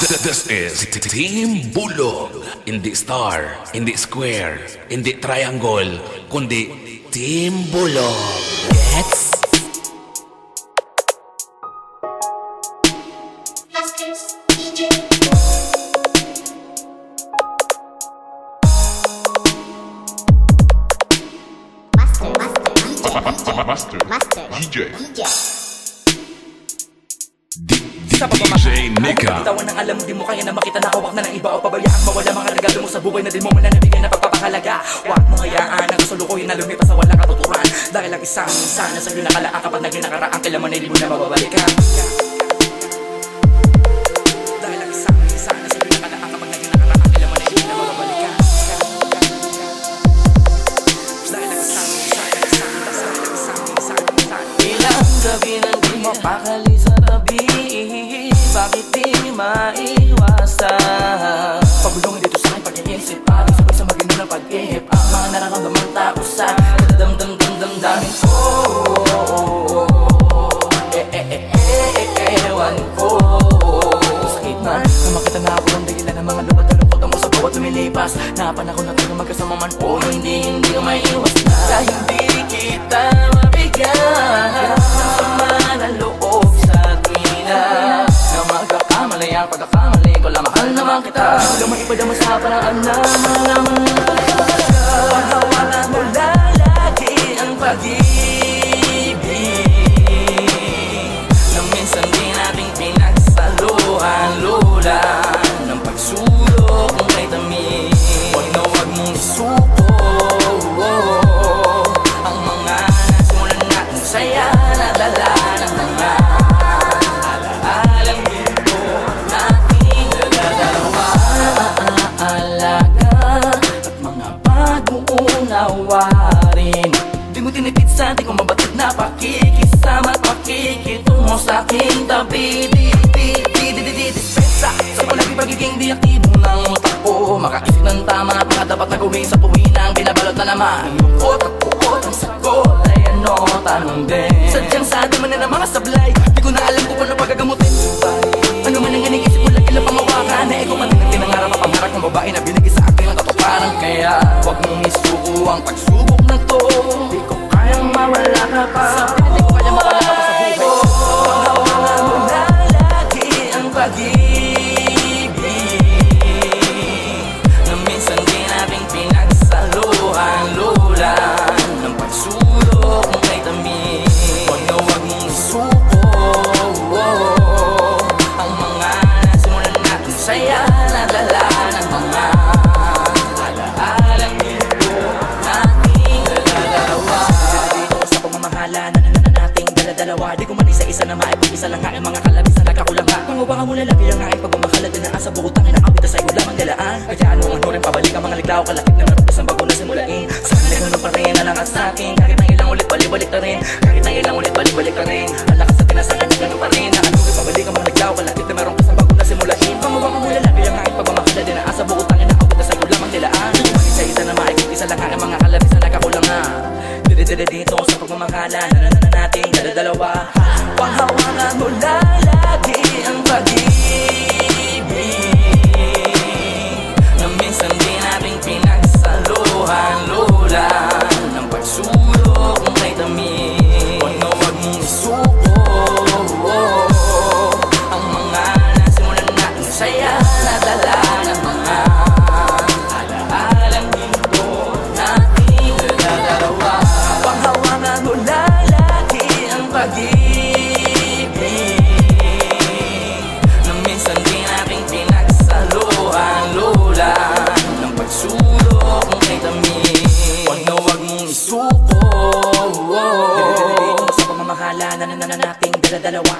This is Team Bulog. Hindi star, hindi square, hindi triangle, kundi Team Bulog. Gets? Master DJ. Sa DJ Nika. Bitawan ng alam mo, di mo kaya na makita na hawak na ng iba o pabayaan mawala mga regalo mo sa buhay na di mo mananabigay na pagpapakalaga. Huwag mo hayaan ang kasulukuyan na lumipas sa walang katuturan, dahil ang isang sana sa'yo nakalaan kapag naging nakaraan, kailanman ay di mo na mababalikan. Dahil ang isang sana sa'yo nakalaan kapag naging nakaraan, kailanman ay di mo na mababalikan. Dahil ang isang ilang gabi nang di mapakali sa tabi, bakit di maiwasan? Pagulong dito sa aking pag-iisip, parang sabay sa magino ng pag-ihip, ang mga nararamdaman tapusan, damdamin ko. Ewan ko. Sakit man, na makita na ako ang dahilan ng mga lubat na lungkot mo sa bawat lumilipas. Napanahon na tayo magkasama man o hindi ka maiwas na. Dahil hindi kita mabigyan ng sama ng loob sa tuwina na magkakamali ang pagkakamali ko lang, mahal naman kita. Huwag maipadama sa paraan na malaman mo talaga. Paghawalan mo lalagi ang pag-ibig na minsan di nating pinagsaluhan, lulan ng pagsulok ng kay tamis. Huwag na huwag mong isuko ang mga nasimulan natin saya na dala ng mga alaalang ito nating dalawa. Alaga at mga pag-uunawarin, di mo tinitid sa di ko mabatid na pakikisama at pakikitungo sa aking tabi. Dispensa sa palagi pagiging di aktibo ng utak ko, makaisip ng tama at mga dapat na gawin sa tuwin ang binabalot na naman. Lungkot at kuot ang sagot ay ano, tanong din. Sadyang sa atin man na mga sablay, di ko na alam kung paano pagagamutin. Ano man ang iniisip ko, lang ilang pamawakan na ikaw pati ng pinangarap at pangarap ng babae na binigay sa akin ang katuparan. Kaya huwag mong isuko ang pagsubok na to, di ko kayang mawala ka pa. Di ko kayang mawala ka pa sa buhay. Paghawakan mo na lagi ang pag-ibig na minsan di nating pinagsaluhan, lulan ng pagsulok ng kay tamis. Huwag na huwag mong isuko ang mga nasimulan natin saya na dala ng mga alaalang ito nating dalawa. Dito sa pamamahala na nating dala-dalawa, di ko man isa-isa na maipag-isa lang nga ang mga kalabis na nagkakulang nga. Pangubangan mo lalaki lang nga ang pagmamahala din na asa bukutang inaawit na sa'yo lamang galaan. Kaya ano rin pabalik ang mga liglaw kalakip na meron isang bago na simulain. Sana ganun pa rin na lang at sa'kin, kahit na ilang ulit balik-balik na rin, kahit na ilang ulit balik-balik na rin. Ang lakas sa tinasakan na ganun pa rin, na ano rin pabalik ang mga liglaw kalakip na meron isang bago na simulain. Pangubangan mo lalaki lang nga ang pagmamahala din na asa bukutang inaawit na sa'yo lamang galaan. Di ko man isa-isa na maipag-isa lang nga ang mga kalabis na nagkakulang nga. Dito sa pagmamahala na nating dala-dalawa. Panghawakan mo lalagi ang pag-ibig na minsan di nating pinagsaluhan, lulan ng pagsulok ng kay tamis. Huwag na huwag mong isuko ang mga nasimulan natin saya na dala ng mga alaalang ito nating dalawa. Panghawakan mo lalagi ang pag-ibig na minsan di nating pinagsaluhan, lulan ng pagsulok ng kay tamis. Huwag na huwag mong isuko sa pamamahala na nating dala-dalawa.